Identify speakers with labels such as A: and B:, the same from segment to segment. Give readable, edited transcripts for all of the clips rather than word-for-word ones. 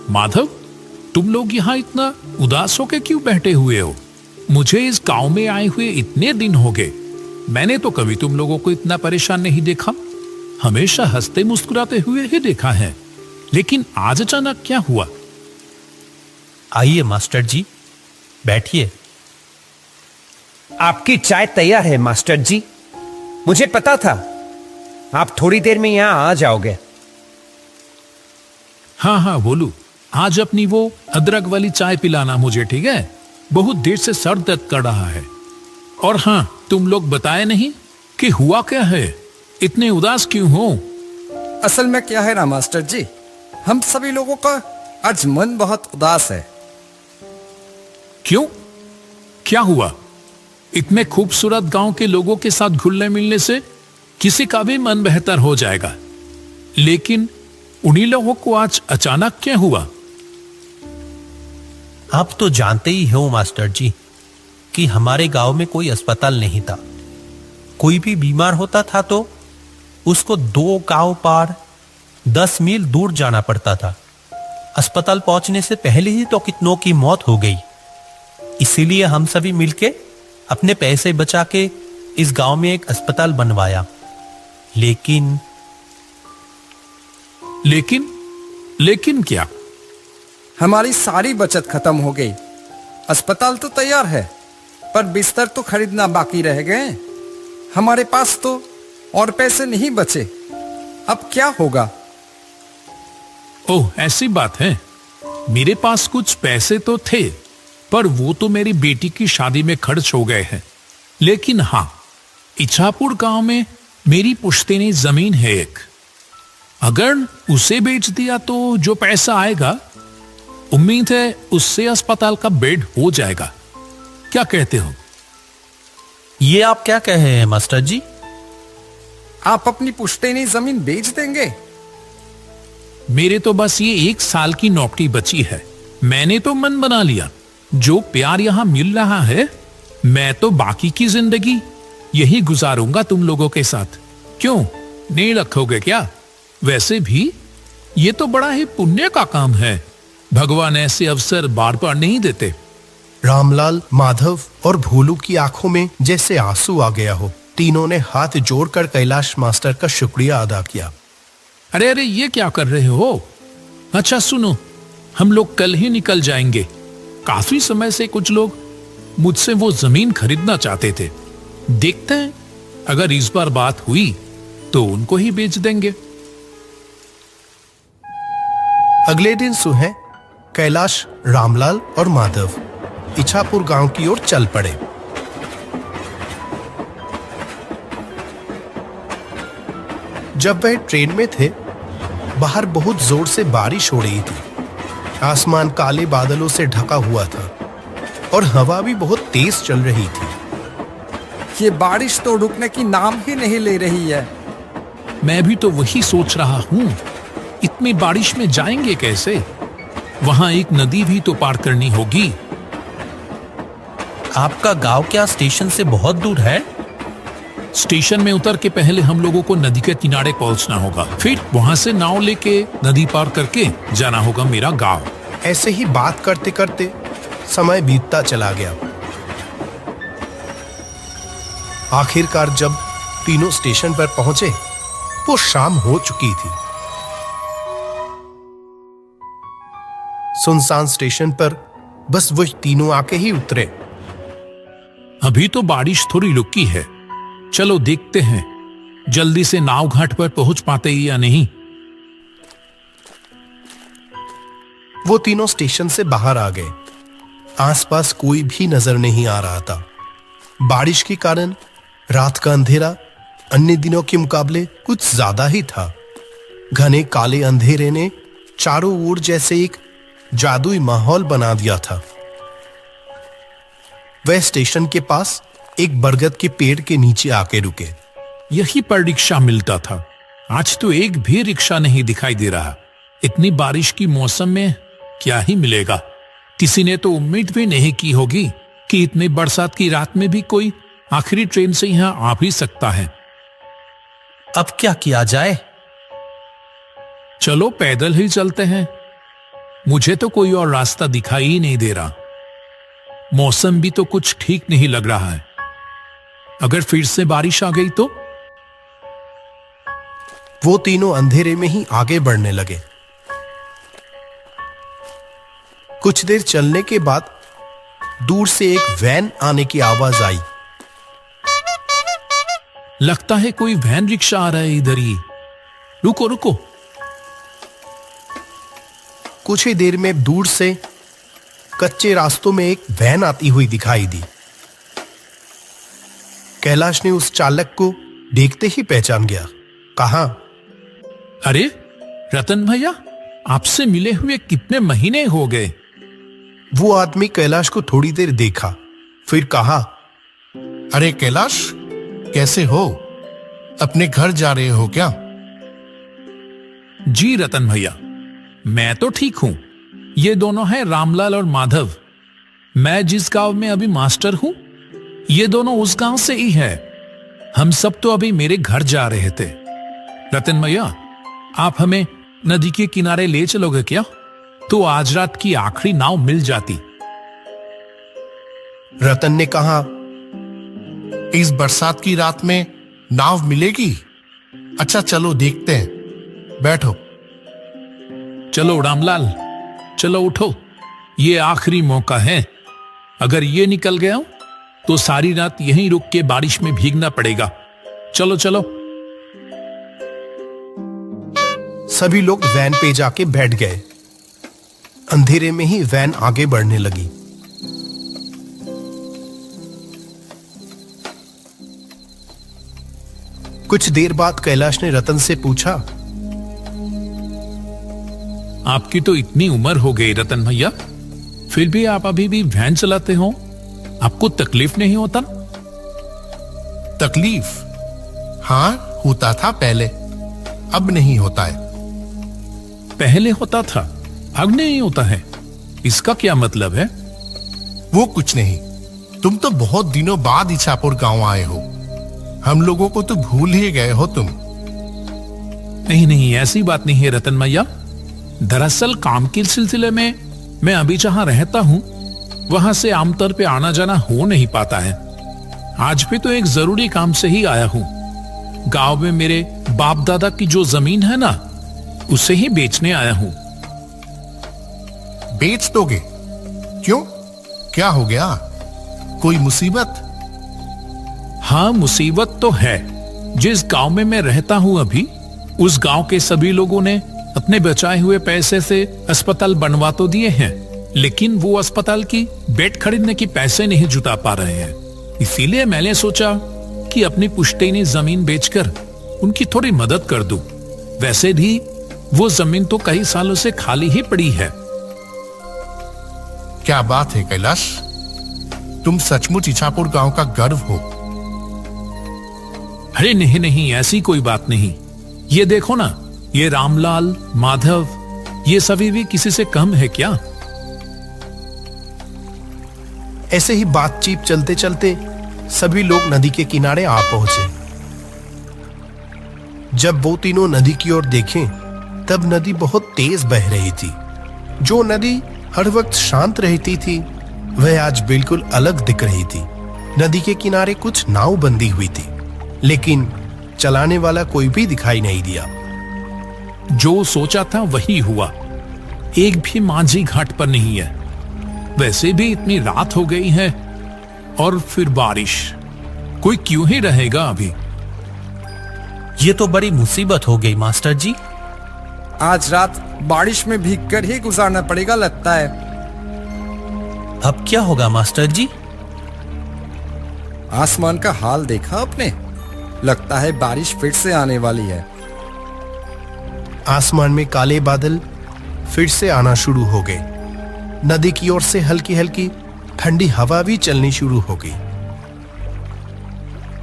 A: माधव, तुम लोग यहाँ इतना उदास होके क्यों बैठे हुए हो? मुझे इस गांव में आए हुए इतने दिन हो गए, मैंने तो कभी तुम लोगों को इतना परेशान नहीं देखा। हमेशा हंसते मुस्कुराते हुए ही देखा है, लेकिन आज अचानक क्या हुआ?
B: आइए मास्टर जी, बैठिए।
C: आपकी चाय तैयार है मास्टर जी। मुझे पता था आप थोड़ी देर में यहां आ जाओगे।
A: हाँ हाँ बोलू, आज अपनी वो अदरक वाली चाय पिलाना मुझे, ठीक है? बहुत देर से सर दर्द कर रहा है। और हाँ, तुम लोग बताए नहीं कि हुआ क्या है, इतने उदास क्यों हो?
D: असल में क्या है ना मास्टर जी, हम सभी लोगों का आज मन बहुत उदास है।
A: क्यों? क्या हुआ? इतने खूबसूरत गांव के लोगों के साथ घुलने मिलने से किसी का भी मन बेहतर हो जाएगा, लेकिन उन्हीं लोगों को आज अचानक क्या हुआ?
B: आप तो जानते ही हो मास्टर जी कि हमारे गांव में कोई अस्पताल नहीं था। कोई भी बीमार होता था तो उसको 2 गांव पार 10 मील दूर जाना पड़ता था। अस्पताल पहुंचने से पहले ही तो कितनों की मौत हो गई। इसीलिए हम सभी मिलके अपने पैसे बचा के इस गांव में एक अस्पताल बनवाया। लेकिन
A: लेकिन क्या?
D: हमारी सारी बचत खत्म हो गई। अस्पताल तो तैयार है, पर बिस्तर तो खरीदना बाकी रह गए। हमारे पास तो और पैसे नहीं बचे। अब क्या होगा?
A: ओह, ऐसी बात है। मेरे पास कुछ पैसे तो थे, पर वो तो मेरी बेटी की शादी में खर्च हो गए हैं। लेकिन हाँ, इच्छापुर गांव में मेरी पुश्तैनी जमीन है एक। अगर उसे बेच दिया तो जो पैसा आएगा, उम्मीद है उससे अस्पताल का बेड हो जाएगा। क्या कहते हो?
B: ये आप क्या कह रहे हैं मास्टर जी?
D: आप अपनी पुश्तैनी जमीन बेच देंगे?
A: मेरे तो बस ये 1 साल की नौकरी बची है। मैंने तो मन बना लिया, जो प्यार यहां मिल रहा है, मैं तो बाकी की जिंदगी यही गुजारूंगा तुम लोगों के साथ। क्यों, नहीं रखोगे क्या? वैसे भी ये तो बड़ा ही पुण्य का काम है। भगवान ऐसे अवसर बार बार नहीं देते।
E: रामलाल, माधव और भोलू की आंखों में जैसे आंसू आ गया हो। तीनों ने हाथ जोड़कर कैलाश मास्टर का शुक्रिया अदा किया।
A: अरे अरे, ये क्या कर रहे हो? अच्छा सुनो, हम लोग कल ही निकल जाएंगे। काफी समय से कुछ लोग मुझसे वो जमीन खरीदना चाहते थे। देखते हैं, अगर इस बार बात हुई तो उनको ही बेच देंगे।
E: अगले दिन सुबह कैलाश, रामलाल और माधव इच्छापुर गांव की ओर चल पड़े। जब वह ट्रेन में थे, बाहर बहुत जोर से बारिश हो रही थी। आसमान काले बादलों से ढका हुआ था और हवा भी बहुत तेज चल रही थी।
D: ये बारिश तो रुकने की नाम ही नहीं ले रही है।
A: मैं भी तो वही सोच रहा हूं, इतनी बारिश में जाएंगे कैसे? वहां एक नदी भी तो पार करनी होगी।
B: आपका गांव क्या स्टेशन से बहुत दूर है?
A: स्टेशन में उतर के पहले हम लोगों को नदी के किनारे पहुंचना होगा, फिर वहां से नाव लेके नदी पार करके जाना होगा मेरा गांव।
E: ऐसे ही बात करते करते समय बीतता चला गया। आखिरकार जब तीनों स्टेशन पर पहुंचे, वो शाम हो चुकी थी। सुनसान स्टेशन पर बस वो तीनों आके ही उतरे।
A: अभी तो बारिश थोड़ी रुकी है, चलो देखते हैं जल्दी से नाव घाट पर पहुंच पाते ही या नहीं।
E: वो तीनों स्टेशन से बाहर आ गए। आसपास कोई भी नजर नहीं आ रहा था। बारिश के कारण रात का अंधेरा अन्य दिनों के मुकाबले कुछ ज्यादा ही था। घने काले अंधेरे ने चारों ओर जैसे एक जादुई माहौल बना दिया था। वह स्टेशन के पास एक बरगद के पेड़ के नीचे आके रुके।
A: यही पर रिक्शा मिलता था। आज तो एक भी रिक्शा नहीं दिखाई दे रहा। इतनी बारिश की मौसम में क्या ही मिलेगा? किसी ने तो उम्मीद भी नहीं की होगी कि इतनी बरसात की रात में भी कोई आखिरी ट्रेन से यहां आ भी सकता है।
B: अब क्या किया जाए?
A: चलो पैदल ही चलते हैं। मुझे तो कोई और रास्ता दिखाई ही नहीं दे रहा। मौसम भी तो कुछ ठीक नहीं लग रहा है। अगर फिर से बारिश आ गई तो?
E: वो तीनों अंधेरे में ही आगे बढ़ने लगे। कुछ देर चलने के बाद दूर से एक वैन आने की आवाज आई।
A: लगता है कोई वैन रिक्शा आ रहा है इधर ही। रुको रुको।
E: कुछ ही देर में दूर से कच्चे रास्तों में एक वैन आती हुई दिखाई दी। कैलाश ने उस चालक को देखते ही पहचान गया। कहा,
A: अरे रतन भैया, आपसे मिले हुए कितने महीने हो गए।
E: वो आदमी कैलाश को थोड़ी देर देखा, फिर कहा,
F: अरे कैलाश, कैसे हो? अपने घर जा रहे हो क्या?
A: जी रतन भैया, मैं तो ठीक हूं। ये दोनों हैं रामलाल और माधव। मैं जिस गांव में अभी मास्टर हूं, ये दोनों उस गांव से ही है। हम सब तो अभी मेरे घर जा रहे थे। रतन भैया, आप हमें नदी के किनारे ले चलोगे क्या? तो आज रात की आखिरी नाव मिल जाती।
E: रतन ने कहा,
F: इस बरसात की रात में नाव मिलेगी? अच्छा चलो देखते हैं, बैठो।
A: चलो रामलाल, चलो उठो। ये आखिरी मौका है। अगर ये निकल गया तो सारी रात यहीं रुक के बारिश में भीगना पड़ेगा। चलो चलो।
E: सभी लोग वैन पे जाके बैठ गए। अंधेरे में ही वैन आगे बढ़ने लगी। कुछ देर बाद कैलाश ने रतन से पूछा,
A: आपकी तो इतनी उम्र हो गई रतन भैया, फिर भी आप अभी भी वैन चलाते हो? आपको तकलीफ नहीं होता?
F: तकलीफ? हाँ, होता था पहले, अब नहीं होता है।
A: पहले होता था, अब नहीं होता है। इसका क्या मतलब है?
F: वो कुछ नहीं, तुम तो बहुत दिनों बाद इछापुर गांव आए हो। हम लोगों को तो भूल ही गए हो तुम।
A: नहीं नहीं, ऐसी बात नहीं है रतन भैया। दरअसल काम के सिलसिले में मैं अभी जहां रहता हूं, वहां से आमतौर पे आना जाना हो नहीं पाता है। आज भी तो एक जरूरी काम से ही आया हूं। गांव में मेरे बाप दादा की जो जमीन है ना, उसे ही बेचने आया हूं।
F: बेच दोगे? क्यों, क्या हो गया? कोई मुसीबत?
A: हाँ, मुसीबत तो है। जिस गांव में मैं रहता हूं अभी, उस गांव के सभी लोगों ने अपने बचाए हुए पैसे से अस्पताल बनवा तो दिए हैं, लेकिन वो अस्पताल की बेड खरीदने की पैसे नहीं जुटा पा रहे हैं। इसीलिए मैंने सोचा कि अपनी पुश्तैनी जमीन बेचकर उनकी थोड़ी मदद कर दूं। वैसे भी वो जमीन तो कई सालों से खाली ही पड़ी है।
F: क्या बात है कैलाश, तुम सचमुच इछापुर गांव का गर्व हो।
A: अरे नहीं नहीं, ऐसी कोई बात नहीं। ये देखो ना, ये रामलाल, माधव, ये सभी भी किसी से कम है क्या?
E: ऐसे ही बातचीत चलते चलते सभी लोग नदी के किनारे आ पहुंचे। जब वो तीनों नदी की ओर देखें, तब नदी बहुत तेज बह रही थी। जो नदी हर वक्त शांत रहती थी, वह आज बिल्कुल अलग दिख रही थी। नदी के किनारे कुछ नाव बंधी हुई थी, लेकिन चलाने वाला कोई भी दिखाई नहीं दिया।
A: जो सोचा था वही हुआ। एक भी माझी घाट पर नहीं है। वैसे भी इतनी रात हो गई है, और फिर बारिश। कोई क्यों ही रहेगा अभी?
B: ये तो बड़ी मुसीबत हो गई मास्टर जी।
D: आज रात बारिश में भीगकर ही गुजारना पड़ेगा लगता है।
B: अब क्या होगा मास्टर जी?
D: आसमान का हाल देखा आपने? लगता है बारिश फिर से आने वाली है।
E: आसमान में काले बादल फिर से आना शुरू हो गए। नदी की ओर से हल्की हल्की ठंडी हवा भी चलनी शुरू हो गई।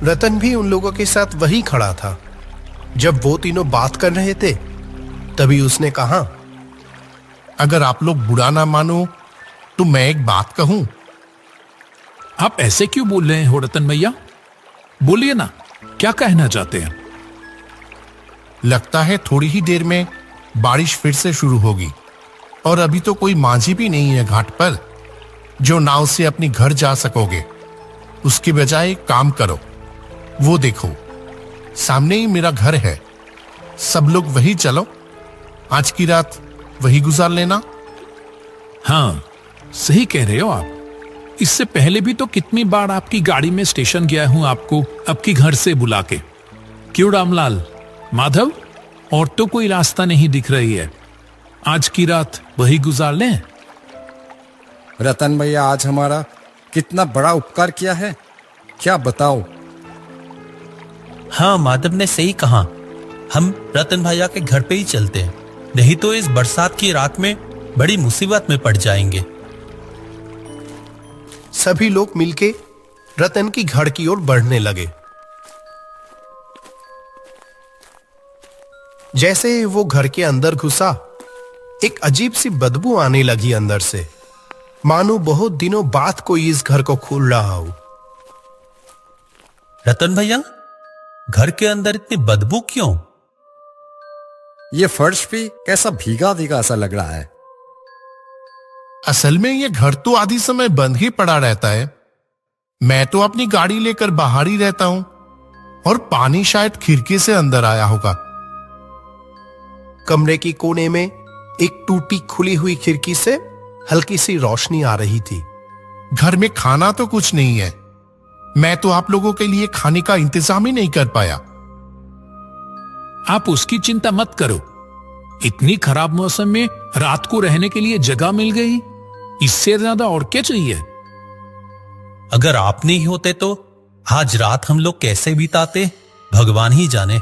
E: रतन भी उन लोगों के साथ वही खड़ा था। जब वो तीनों बात कर रहे थे, तभी उसने कहा,
F: अगर आप लोग बुरा ना मानो तो मैं एक बात कहूं।
A: आप ऐसे क्यों बोल रहे हो रतन भैया? बोलिए ना, क्या कहना चाहते हैं?
F: लगता है थोड़ी ही देर में बारिश फिर से शुरू होगी। और अभी तो कोई माझी भी नहीं है घाट पर जो नाव से अपनी घर जा सकोगे। उसके बजाय एक काम करो, वो देखो सामने ही मेरा घर है, सब लोग वही चलो, आज की रात वही गुजार लेना।
A: हाँ, सही कह रहे हो आप। इससे पहले भी तो कितनी बार आपकी गाड़ी में स्टेशन गया हूं आपको आपकी घर से बुला के। क्यों रामलाल, माधव, और तो कोई रास्ता नहीं दिख रही है, आज की रात वही गुजार लें।
D: रतन भैया आज हमारा कितना बड़ा उपकार किया है, क्या बताओ।
B: हाँ, माधव ने सही कहा। हम रतन भैया के घर पे ही चलते हैं, नहीं तो इस बरसात की रात में बड़ी मुसीबत में पड़ जाएंगे।
E: सभी लोग मिलके रतन की घर की ओर बढ़ने लगे। जैसे ही वो घर के अंदर घुसा, एक अजीब सी बदबू आने लगी अंदर से, मानो बहुत दिनों बाद कोई इस घर को खोल रहा हो।
B: रतन भैया, घर के अंदर इतनी बदबू क्यों?
D: ये फर्श भी कैसा भीगा भीगा सा लग रहा है।
F: असल में ये घर तो आधी समय बंद ही पड़ा रहता है। मैं तो अपनी गाड़ी लेकर बाहर ही रहता हूं और पानी शायद खिड़की से अंदर आया होगा।
E: कमरे की कोने में एक टूटी खुली हुई खिड़की से हल्की सी रोशनी आ रही थी।
F: घर में खाना तो कुछ नहीं है, मैं तो आप लोगों के लिए खाने का इंतजाम ही नहीं कर पाया।
A: आप उसकी चिंता मत करो, इतनी खराब मौसम में रात को रहने के लिए जगह मिल गई, इससे ज्यादा और क्या चाहिए।
B: अगर आप नहीं होते तो आज रात हम लोग कैसे बिताते, भगवान ही जाने।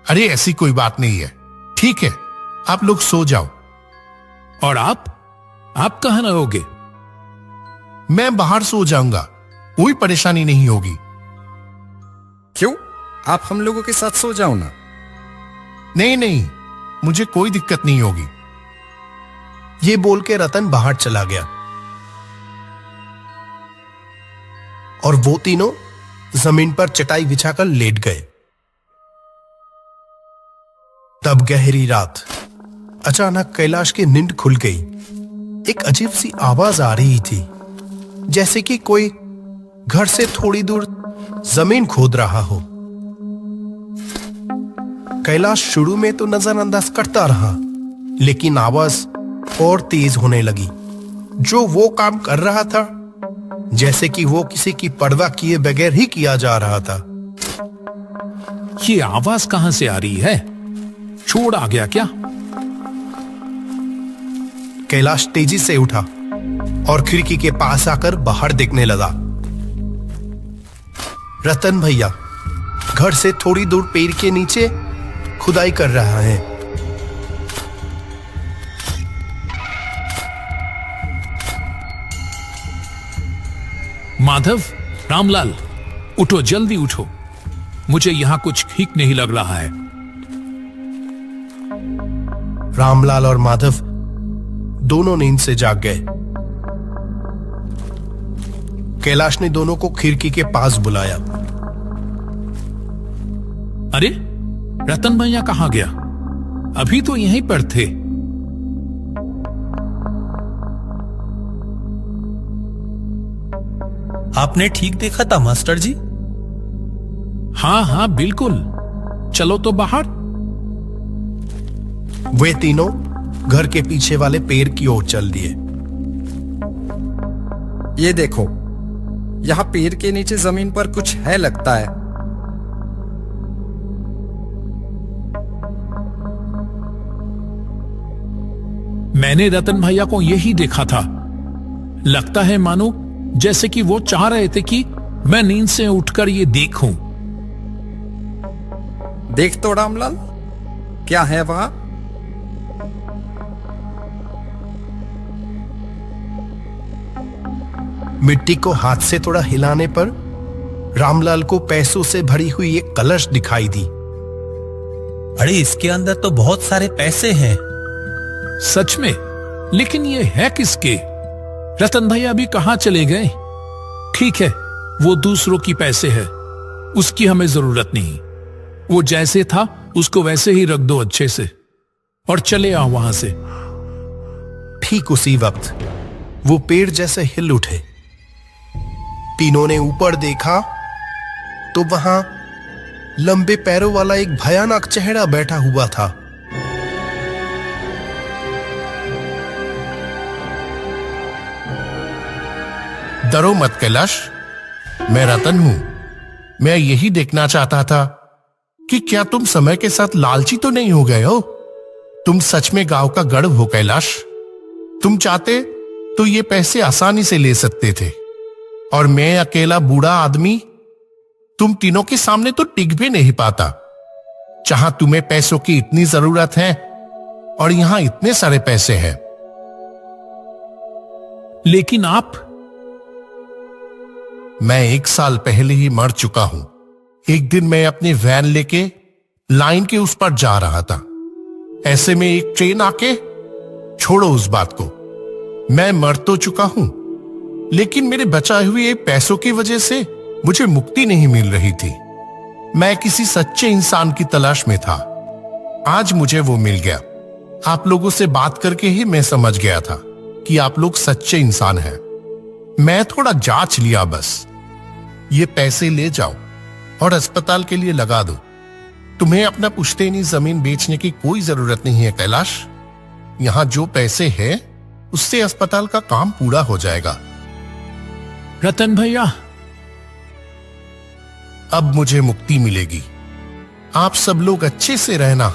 F: अरे ऐसी कोई बात नहीं है, ठीक है, आप लोग सो जाओ।
A: और आप कहां रहोगे?
F: मैं बाहर सो जाऊंगा, कोई परेशानी नहीं होगी।
D: क्यों, आप हम लोगों के साथ सो जाओ ना।
F: नहीं नहीं, मुझे कोई दिक्कत नहीं होगी।
E: ये बोल के रतन बाहर चला गया और वो तीनों जमीन पर चटाई बिछाकर लेट गए। तब गहरी रात, अचानक कैलाश की नींद खुल गई। एक अजीब सी आवाज आ रही थी, जैसे कि कोई घर से थोड़ी दूर जमीन खोद रहा हो। कैलाश शुरू में तो नजरअंदाज करता रहा, लेकिन आवाज और तेज होने लगी। जो वो काम कर रहा था, जैसे कि वो किसी की परवाह किए बगैर ही किया जा रहा था।
A: ये आवाज कहां से आ रही है? छोड़ आ गया क्या?
E: कैलाश तेजी से उठा और खिड़की के पास आकर बाहर देखने लगा। रतन भैया घर से थोड़ी दूर पेड़ के नीचे खुदाई कर रहा है।
A: माधव, रामलाल, उठो, जल्दी उठो, मुझे यहां कुछ ठीक नहीं लग रहा है।
E: रामलाल और माधव दोनों नींद से जाग गए। कैलाश ने दोनों को खिड़की के पास बुलाया।
A: अरे, रतन भैया कहां गया? अभी तो यहीं पर थे।
B: आपने ठीक देखा था मास्टर जी?
A: हाँ हाँ बिल्कुल, चलो तो बाहर।
E: वे तीनों घर के पीछे वाले पेड़ की ओर चल दिए।
D: ये देखो, यहाँ पेड़ के नीचे जमीन पर कुछ है लगता है।
A: मैंने रतन भैया को यही देखा था। लगता है मानो जैसे कि वो चाह रहे थे कि मैं नींद से उठकर ये देखूं।
D: देख तो रामलाल, क्या है वहां?
E: मिट्टी को हाथ से थोड़ा हिलाने पर रामलाल को पैसों से भरी हुई एक कलश दिखाई दी।
B: अरे, इसके अंदर तो बहुत सारे पैसे हैं।
A: सच में? लेकिन ये है किसके? रतन भैया भी कहां चले गए? ठीक है, वो दूसरों की पैसे है, उसकी हमें जरूरत नहीं। वो जैसे था उसको वैसे ही रख दो अच्छे से, और चले आओ वहां से।
E: ठीक उसी वक्त वो पेड़ जैसे हिल उठे। तीनों ने ऊपर देखा तो वहां लंबे पैरों वाला एक भयानक चेहरा बैठा हुआ था।
F: डरो मत कैलाश, मैं रतन हूं। मैं यही देखना चाहता था कि क्या तुम समय के साथ लालची तो नहीं हो गए हो। तुम सच में गांव का गढ़ हो कैलाश। तुम चाहते तो ये पैसे आसानी से ले सकते थे, और मैं अकेला बूढ़ा आदमी तुम तीनों के सामने तो टिक भी नहीं पाता। जहां तुम्हें पैसों की इतनी जरूरत है और यहां इतने सारे पैसे हैं।
A: लेकिन आप,
F: मैं 1 साल पहले ही मर चुका हूं। एक दिन मैं अपनी वैन लेके लाइन के उस पर जा रहा था। ऐसे में एक ट्रेन आके, छोड़ो उस बात को, मैं मर तो चुका हूं, लेकिन मेरे बचाए हुए पैसों की वजह से मुझे मुक्ति नहीं मिल रही थी। मैं किसी सच्चे इंसान की तलाश में था। आज मुझे वो मिल गया। आप लोगों से बात करके ही मैं समझ गया था कि आप लोग सच्चे इंसान हैं। मैं थोड़ा जांच लिया बस। ये पैसे ले जाओ और अस्पताल के लिए लगा दो। तुम्हें अपना पुश्तैनी जमीन बेचने की कोई जरूरत नहीं है कैलाश। यहां जो पैसे हैं उससे अस्पताल का काम पूरा हो जाएगा।
A: रतन भैया,
F: अब मुझे मुक्ति मिलेगी। आप सब लोग अच्छे से रहना।